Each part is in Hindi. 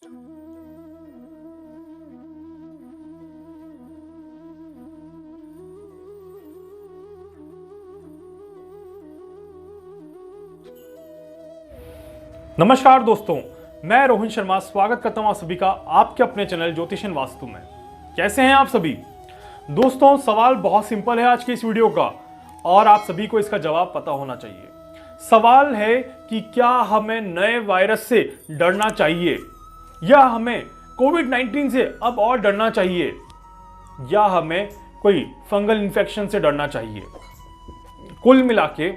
नमस्कार दोस्तों, मैं रोहन शर्मा स्वागत करता हूं आप सभी का आपके अपने चैनल ज्योतिषन वास्तु में। कैसे हैं आप सभी दोस्तों? सवाल बहुत सिंपल है आज की इस वीडियो का और आप सभी को इसका जवाब पता होना चाहिए। सवाल है कि क्या हमें नए वायरस से डरना चाहिए या हमें कोविड-19 से अब और डरना चाहिए या हमें कोई फंगल इन्फेक्शन से डरना चाहिए। कुल मिला के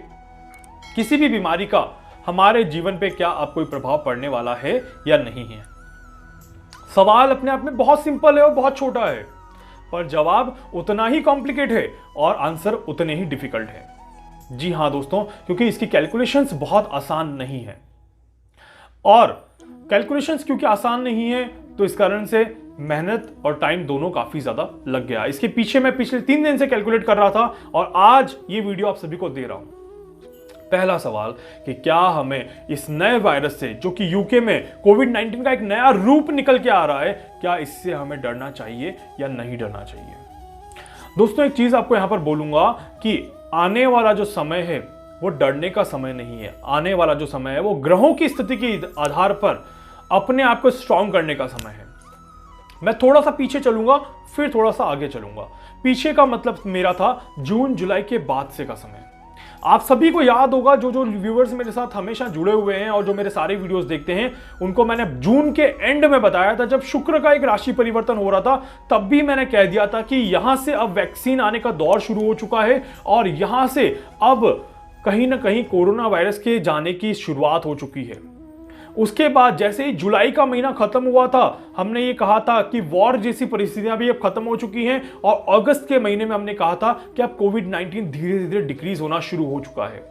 किसी भी बीमारी का हमारे जीवन पे क्या अब कोई प्रभाव पड़ने वाला है या नहीं है। सवाल अपने आप में बहुत सिंपल है और बहुत छोटा है, पर जवाब उतना ही कॉम्प्लिकेट है और आंसर उतने ही डिफिकल्ट है। जी हां दोस्तों, क्योंकि इसकी कैलकुलेशंस बहुत आसान नहीं है और कैलकुलेशंस क्योंकि आसान नहीं है तो इस कारण से मेहनत और टाइम दोनों काफी ज्यादा लग गया। इसके पीछे मैं पिछले 3 दिन से कैलकुलेट कर रहा था और आज ये वीडियो आप सभी को दे रहा हूं। पहला सवाल कि क्या हमें इस नए वायरस से, जो कि यूके में कोविड-19 का एक नया रूप निकल के आ रहा है, क्या इससे हमें डरना चाहिए या नहीं डरना चाहिए। दोस्तों, एक चीज आपको यहां पर बोलूंगा कि आने वाला जो समय है वो डरने का समय नहीं है। आने वाला जो समय है वो ग्रहों की स्थिति के आधार पर अपने आप को स्ट्रांग करने का समय है। मैं थोड़ा सा पीछे चलूंगा फिर थोड़ा सा आगे चलूंगा। पीछे का मतलब मेरा था जून जुलाई के बाद से का समय। आप सभी को याद होगा, जो व्यूअर्स मेरे साथ हमेशा जुड़े हुए हैं और जो मेरे सारे वीडियोस देखते हैं, उनको मैंने जून के एंड में बताया था, जब शुक्र का एक राशि परिवर्तन हो रहा था, तब भी मैंने कह दिया था कि यहां से अब वैक्सीन आने का दौर शुरू हो चुका है और यहां से अब कहीं ना कहीं कोरोना वायरस के जाने की शुरुआत हो चुकी है। उसके बाद जैसे ही जुलाई का महीना खत्म हुआ था, हमने ये कहा था कि वॉर जैसी परिस्थितियां भी अब खत्म हो चुकी हैं और अगस्त के महीने में हमने कहा था कि अब कोविड-19 धीरे धीरे डिक्रीज होना शुरू हो चुका है।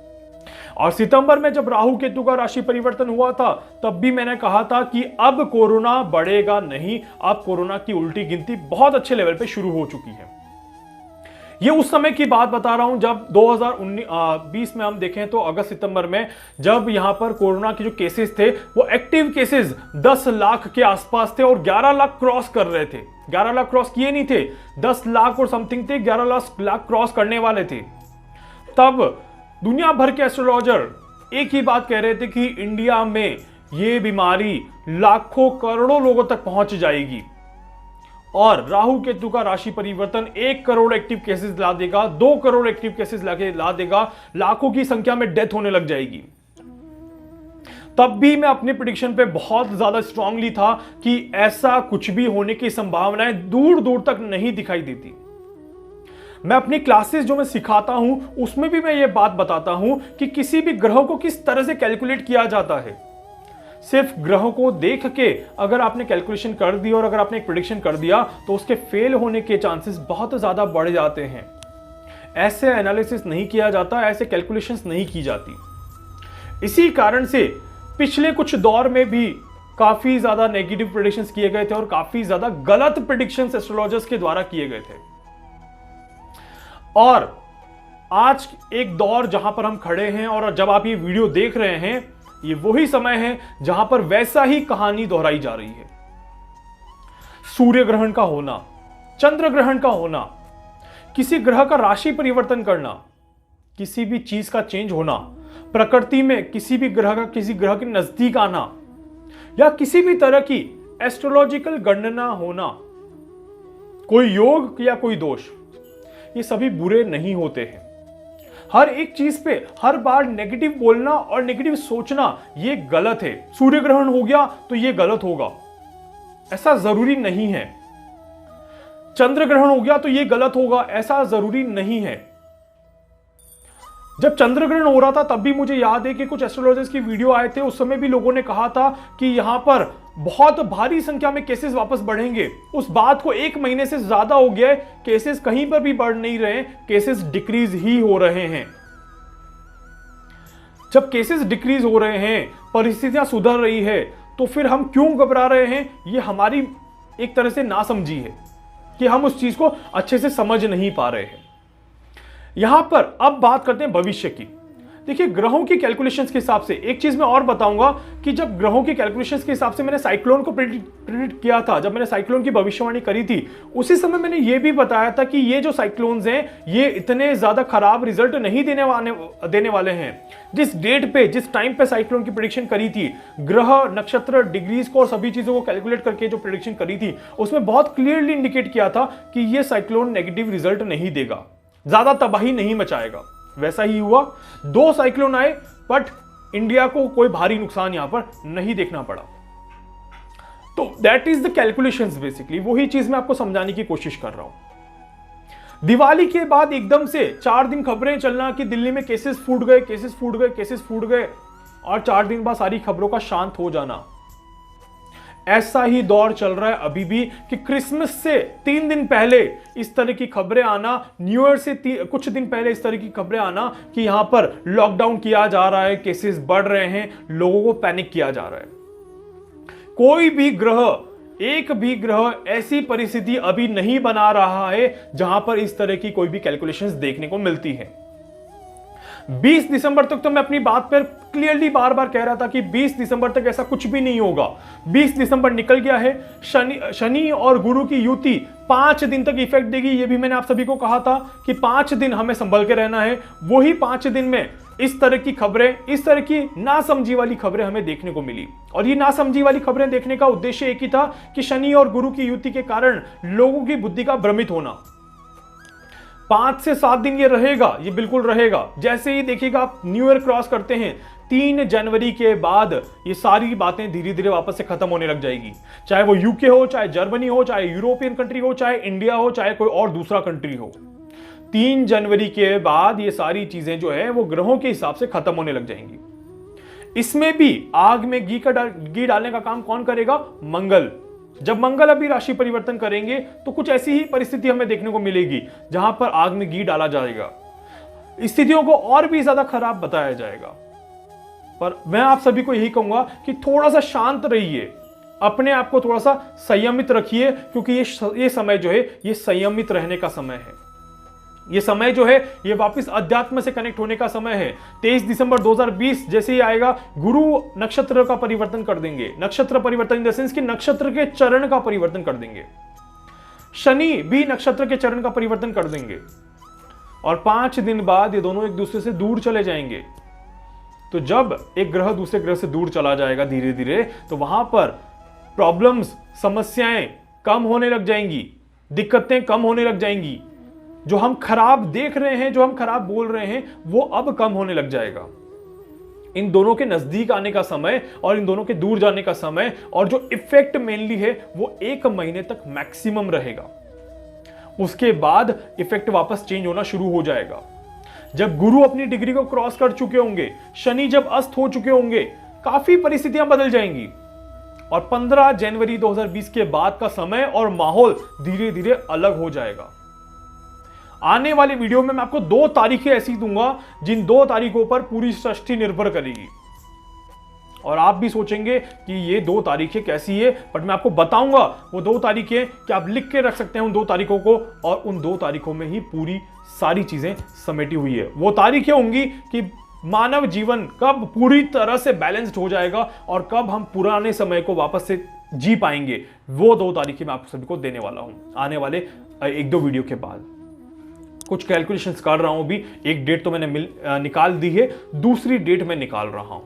और सितंबर में जब राहु केतु का राशि परिवर्तन हुआ था, तब भी मैंने कहा था कि अब कोरोना बढ़ेगा नहीं, अब कोरोना की उल्टी गिनती बहुत अच्छे लेवल पे शुरू हो चुकी है। ये उस समय की बात बता रहा हूं जब 2020 में हम देखें तो अगस्त सितंबर में, जब यहां पर कोरोना के जो केसेस थे वो एक्टिव केसेस 10 लाख के आसपास थे और 11 लाख क्रॉस कर रहे थे। 11 लाख क्रॉस किए नहीं थे, 10 लाख और समथिंग थे, 11 लाख क्रॉस करने वाले थे। तब दुनिया भर के एस्ट्रोलॉजर एक ही बात कह रहे थे कि इंडिया में ये बीमारी लाखों करोड़ों लोगों तक पहुंच जाएगी और राहु केतु का राशि परिवर्तन 1 करोड़ एक्टिव केसेस ला देगा, 2 करोड़ एक्टिव केसेस ला देगा, लाखों की संख्या में डेथ होने लग जाएगी। तब भी मैं अपनी प्रेडिक्शन पे बहुत ज्यादा स्ट्रांगली था कि ऐसा कुछ भी होने की संभावनाएं दूर दूर तक नहीं दिखाई देती। मैं अपनी क्लासेस जो मैं सिखाता हूं उसमें भी मैं ये बात बताता हूं कि किसी भी ग्रह को किस तरह से कैलकुलेट किया जाता है। सिर्फ ग्रहों को देख के अगर आपने कैलकुलेशन कर दी और अगर आपने एक प्रेडिक्शन कर दिया तो उसके फेल होने के चांसेस बहुत ज्यादा बढ़ जाते हैं। ऐसे एनालिसिस नहीं किया जाता, ऐसे कैलकुलेशंस नहीं की जाती। इसी कारण से पिछले कुछ दौर में भी काफी ज्यादा नेगेटिव प्रेडिक्शंस किए गए थे और काफी ज्यादा गलत प्रेडिक्शंस एस्ट्रोलॉजर्स के द्वारा किए गए थे। और आज एक दौर जहां पर हम खड़े हैं और जब आप ये वीडियो देख रहे हैं, ये वही समय है जहां पर वैसा ही कहानी दोहराई जा रही है। सूर्य ग्रहण का होना, चंद्र ग्रहण का होना, किसी ग्रह का राशि परिवर्तन करना, किसी भी चीज का चेंज होना, प्रकृति में किसी भी ग्रह का किसी ग्रह के नजदीक आना या किसी भी तरह की एस्ट्रोलॉजिकल गणना होना, कोई योग या कोई दोष, ये सभी बुरे नहीं होते हैं। हर एक चीज पे हर बार नेगेटिव बोलना और नेगेटिव सोचना ये गलत है। सूर्य ग्रहण हो गया तो ये गलत होगा, ऐसा जरूरी नहीं है। चंद्र ग्रहण हो गया तो ये गलत होगा, ऐसा जरूरी नहीं है। जब चंद्र ग्रहण हो रहा था तब भी मुझे याद है कि कुछ एस्ट्रोलॉजर्स की वीडियो आए थे, उस समय भी लोगों ने कहा था कि यहां पर बहुत भारी संख्या में केसेस वापस बढ़ेंगे। उस बात को 1 महीने से ज्यादा हो गया है, केसेस कहीं पर भी बढ़ नहीं रहे, केसेस डिक्रीज ही हो रहे हैं। जब केसेस डिक्रीज हो रहे हैं, परिस्थितियां सुधर रही है, तो फिर हम क्यों घबरा रहे हैं? ये हमारी एक तरह से नासमझी है कि हम उस चीज को अच्छे से समझ नहीं पा रहे हैं। यहां पर अब बात करते हैं भविष्य की। देखिए ग्रहों की कैलकुलेशंस के हिसाब से एक चीज मैं और बताऊंगा कि जब ग्रहों की कैलकुलेशंस के हिसाब से मैंने साइक्लोन को प्रेडिक्ट किया था, जब मैंने साइक्लोन की भविष्यवाणी करी थी, उसी समय मैंने ये भी बताया था कि ये जो साइक्लोन्स हैं ये इतने ज्यादा खराब रिजल्ट नहीं देने वाले हैं। जिस डेट पे, जिस टाइम पे साइक्लोन की प्रेडिक्शन करी थी, ग्रह, नक्षत्र, डिग्रीज को और सभी चीजों को कैलकुलेट करके जो प्रेडिक्शन करी थी, उसमें बहुत क्लियरली इंडिकेट किया था कि ये साइक्लोन नेगेटिव रिजल्ट नहीं देगा, ज्यादा तबाही नहीं मचाएगा। वैसा ही हुआ, 2 साइक्लोन आए, बट इंडिया को कोई भारी नुकसान यहां पर नहीं देखना पड़ा। तो that is the calculations basically, वही चीज मैं आपको समझाने की कोशिश कर रहा हूं। दिवाली के बाद एकदम से 4 दिन खबरें चलना कि दिल्ली में केसेस फूट गए, केसेस फूट गए, केसेस फूट गए, और 4 दिन बाद सारी खबरों का शांत हो जाना। ऐसा ही दौर चल रहा है अभी भी कि क्रिसमस से 3 दिन पहले इस तरह की खबरें आना, न्यू ईयर से कुछ दिन पहले इस तरह की खबरें आना कि यहां पर लॉकडाउन किया जा रहा है, केसेस बढ़ रहे हैं, लोगों को पैनिक किया जा रहा है। कोई भी ग्रह, एक भी ग्रह ऐसी परिस्थिति अभी नहीं बना रहा है जहां पर इस तरह की कोई भी कैलकुलेशंस देखने को मिलती है। 20 दिसंबर तक तो मैं अपनी बात पर क्लियरली बार बार कह रहा था कि 20 दिसंबर तक ऐसा कुछ भी नहीं होगा। 20 दिसंबर निकल गया है, शनि और गुरु की युति 5 दिन तक इफेक्ट देगी। ये भी मैंने आप सभी को कहा था कि 5 दिन हमें संभल के रहना है। वही 5 दिन में इस तरह की खबरें, इस तरह की नासमझी वाली खबरें हमें देखने को मिली। और ये नासमझी वाली खबरें देखने का उद्देश्य एक ही था कि शनि और गुरु की युति के कारण लोगों की बुद्धि का भ्रमित होना। 5 से 7 दिन ये रहेगा, ये बिल्कुल रहेगा। जैसे ही देखिएगा आप न्यू ईयर क्रॉस करते हैं, 3 जनवरी के बाद ये सारी बातें धीरे धीरे वापस से खत्म होने लग जाएगी। चाहे वो यूके हो, चाहे जर्मनी हो, चाहे यूरोपियन कंट्री हो, चाहे इंडिया हो, चाहे कोई और दूसरा कंट्री हो, 3 जनवरी के बाद ये सारी चीजें जो है वो ग्रहों के हिसाब से खत्म होने लग जाएंगी। इसमें भी आग में घी डालने का काम कौन करेगा? मंगल। जब मंगल अभी राशि परिवर्तन करेंगे तो कुछ ऐसी ही परिस्थिति हमें देखने को मिलेगी जहां पर आग में घी डाला जाएगा, स्थितियों को और भी ज्यादा खराब बताया जाएगा। पर मैं आप सभी को यही कहूंगा कि थोड़ा सा शांत रहिए, अपने आप को थोड़ा सा संयमित रखिए, क्योंकि ये समय जो है ये संयमित रहने का समय है। ये समय जो है ये वापस अध्यात्म से कनेक्ट होने का समय है। 23 दिसंबर 2020 जैसे ही आएगा, गुरु नक्षत्र का परिवर्तन कर देंगे। नक्षत्र परिवर्तन इन द सेंस कि नक्षत्र के चरण का परिवर्तन कर देंगे। शनि भी नक्षत्र के चरण का परिवर्तन कर देंगे और 5 दिन बाद ये दोनों एक दूसरे से दूर चले जाएंगे। तो जब एक ग्रह दूसरे ग्रह से दूर चला जाएगा धीरे धीरे, तो वहां पर प्रॉब्लम्स, समस्याएं कम होने लग जाएंगी, दिक्कतें कम होने लग जाएंगी। जो हम खराब देख रहे हैं, जो हम खराब बोल रहे हैं, वो अब कम होने लग जाएगा। इन दोनों के नजदीक आने का समय और इन दोनों के दूर जाने का समय, और जो इफेक्ट मेनली है वो 1 महीने तक मैक्सिमम रहेगा। उसके बाद इफेक्ट वापस चेंज होना शुरू हो जाएगा। जब गुरु अपनी डिग्री को क्रॉस कर चुके होंगे, शनि जब अस्त हो चुके होंगे, काफी परिस्थितियां बदल जाएंगी और 15 जनवरी 2020 के बाद का समय और माहौल धीरे धीरे अलग हो जाएगा। आने वाले वीडियो में मैं आपको 2 तारीखें ऐसी दूंगा जिन 2 तारीखों पर पूरी सृष्टि निर्भर करेगी। और आप भी सोचेंगे कि ये 2 तारीखें कैसी है, बट मैं आपको बताऊंगा वो 2 तारीखें कि आप लिख के रख सकते हैं उन 2 तारीखों को, और उन 2 तारीखों में ही पूरी सारी चीजें समेटी हुई है। वो तारीखें होंगी कि मानव जीवन कब पूरी तरह से बैलेंस्ड हो जाएगा और कब हम पुराने समय को वापस से जी पाएंगे। वो 2 तारीखें मैं आप सभी को देने वाला हूं आने वाले 1-2 वीडियो के बाद। कुछ कैलकुलेशंस कर रहा हूं भी, एक डेट तो मैंने निकाल दी है, दूसरी डेट मैं निकाल रहा हूं।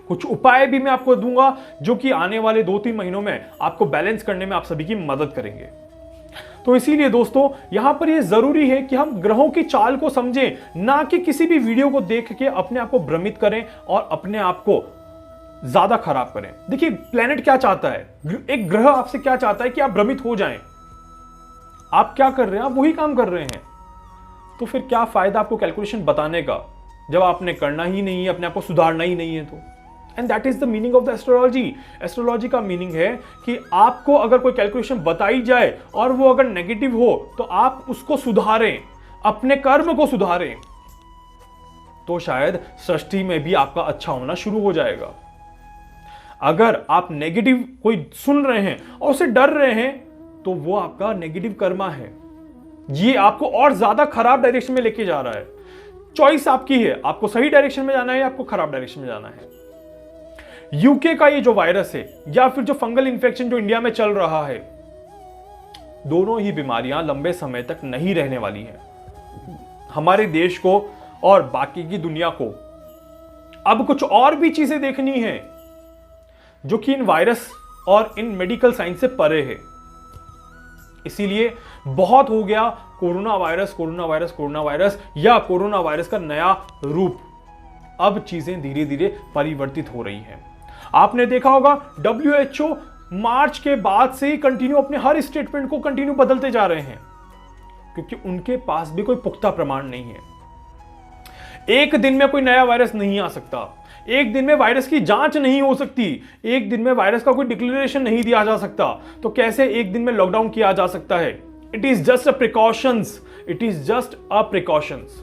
कुछ उपाय भी मैं आपको दूंगा जो कि आने वाले 2-3 महीनों में आपको बैलेंस करने में आप सभी की मदद करेंगे। तो इसीलिए दोस्तों यहां पर यह जरूरी है कि हम ग्रहों की चाल को समझें, ना कि किसी भी वीडियो को देख के अपने आप को भ्रमित करें और अपने आप को ज्यादा खराब करें। देखिए प्लेनेट क्या चाहता है, एक ग्रह आपसे क्या चाहता है कि आप भ्रमित हो जाएं। आप क्या कर रहे हैं, आप वही काम कर रहे हैं। तो फिर क्या फायदा आपको कैलकुलेशन बताने का जब आपने करना ही नहीं है, अपने आप को सुधारना ही नहीं है। तो and that is the meaning of the astrology. Astrology का मीनिंग है कि आपको अगर कोई कैलकुलेशन बताई जाए और वो अगर नेगेटिव हो तो आप उसको सुधारें, अपने कर्म को सुधारें, तो शायद सृष्टि में भी आपका अच्छा होना शुरू हो जाएगा। अगर आप नेगेटिव कोई सुन रहे हैं और उससे डर रहे हैं, तो वो आपका नेगेटिव कर्मा है, ये आपको और ज्यादा खराब डायरेक्शन में लेके जा रहा है। चॉइस आपकी है, आपको सही डायरेक्शन में जाना है या आपको खराब डायरेक्शन में जाना है। यूके का ये जो वायरस है या फिर जो फंगल इन्फेक्शन जो इंडिया में चल रहा है, दोनों ही बीमारियां लंबे समय तक नहीं रहने वाली हैं। हमारे देश को और बाकी की दुनिया को अब कुछ और भी चीजें देखनी है जो कि इन वायरस और इन मेडिकल साइंस से परे है। इसीलिए बहुत हो गया corona virus, corona virus, corona virus या कोरोना वायरस का नया रूप। अब चीजें धीरे धीरे परिवर्तित हो रही हैं। आपने देखा होगा WHO मार्च के बाद से ही कंटिन्यू अपने हर स्टेटमेंट को कंटिन्यू बदलते जा रहे हैं, क्योंकि उनके पास भी कोई पुख्ता प्रमाण नहीं है। एक दिन में कोई नया वायरस नहीं आ सकता, एक दिन में वायरस की जांच नहीं हो सकती, एक दिन में वायरस का कोई डिक्लेरेशन नहीं दिया जा सकता, तो कैसे एक दिन में लॉकडाउन किया जा सकता है? It is just a precautions, it is just a precautions.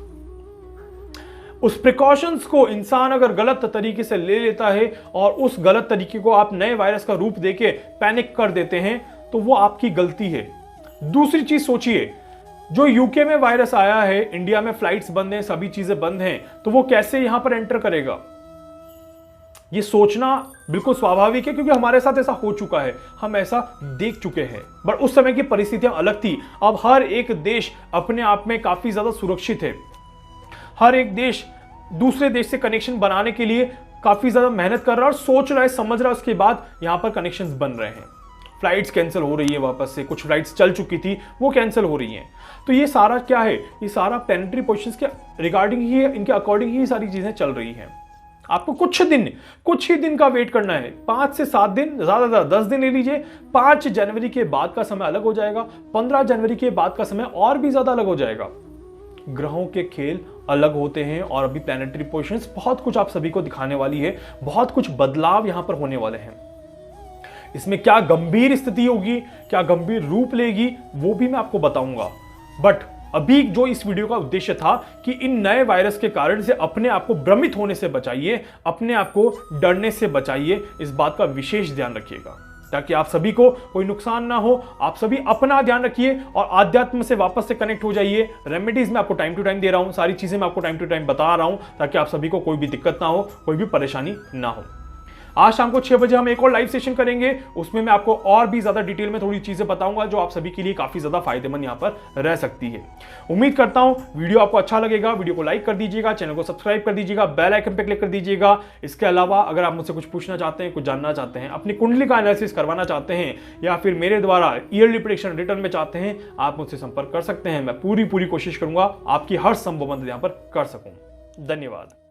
उस प्रिकॉशंस को इंसान अगर गलत तरीके से ले लेता है और उस गलत तरीके को आप नए वायरस का रूप देके पैनिक कर देते हैं, तो वो आपकी गलती है। दूसरी चीज सोचिए, जो यूके में वायरस आया है, इंडिया में फ्लाइट्स बंद हैं, सभी चीजें बंद हैं, तो वो कैसे यहां पर एंटर करेगा? ये सोचना बिल्कुल स्वाभाविक है, क्योंकि हमारे साथ ऐसा हो चुका है, हम ऐसा देख चुके हैं। बट उस समय की परिस्थितियां अलग थी। अब हर एक देश अपने आप में काफी ज्यादा सुरक्षित है। हर एक देश दूसरे देश से कनेक्शन बनाने के लिए काफी ज्यादा मेहनत कर रहा है और सोच रहा है, समझ रहा है, उसके बाद यहां पर कनेक्शंस बन रहे हैं। फ्लाइट्स कैंसिल हो रही है वापस से, कुछ फ्लाइट्स चल चुकी थी वो कैंसिल हो रही हैं। तो ये सारा क्या है? ये सारा प्लैनेटरी पोजीशंस के रिगार्डिंग ही, इनके अकॉर्डिंग ही सारी चीजें चल रही हैं। आपको कुछ ही दिन का वेट करना है, 5 से 7 दिन, ज्यादा 10 दिन ले लीजिए। 5 जनवरी के बाद का समय अलग हो जाएगा, 15 जनवरी के बाद का समय और भी ज्यादा अलग हो जाएगा। ग्रहों के खेल अलग होते हैं और अभी प्लैनेटरी पोजीशंस बहुत कुछ आप सभी को दिखाने वाली है, बहुत कुछ बदलाव यहां पर होने वाले हैं। इसमें क्या गंभीर स्थिति होगी, क्या गंभीर रूप लेगी, वो भी मैं आपको बताऊंगा। बट अभी जो इस वीडियो का उद्देश्य था कि इन नए वायरस के कारण से अपने आप को भ्रमित होने से बचाइए, अपने आप को डरने से बचाइए, इस बात का विशेष ध्यान रखिएगा ताकि आप सभी को कोई नुकसान ना हो। आप सभी अपना ध्यान रखिए और आध्यात्म से वापस से कनेक्ट हो जाइए। रेमेडीज मैं आपको टाइम टू टाइम दे रहा हूं, सारी चीजें मैं आपको टाइम टू टाइम बता रहा हूं ताकि आप सभी को कोई भी दिक्कत ना हो, कोई भी परेशानी ना हो। आज शाम को 6 बजे हम एक और लाइव सेशन करेंगे, उसमें मैं आपको और भी ज्यादा डिटेल में थोड़ी चीजें बताऊंगा जो आप सभी के लिए काफी ज्यादा फायदेमंद यहां पर रह सकती है। उम्मीद करता हूं वीडियो आपको अच्छा लगेगा। वीडियो को लाइक कर दीजिएगा, चैनल को सब्सक्राइब कर दीजिएगा, बेल आइकन पे क्लिक कर दीजिएगा। इसके अलावा अगर आप मुझसे कुछ पूछना चाहते हैं, कुछ जानना चाहते हैं, अपनी कुंडली का एनालिसिस करवाना चाहते हैं या फिर मेरे द्वारा ईयरली प्रेडिक्शन रिटर्न में चाहते हैं, आप मुझसे संपर्क कर सकते हैं। मैं पूरी कोशिश करूंगा आपकी हर संभव मदद यहां पर कर सकूं। धन्यवाद।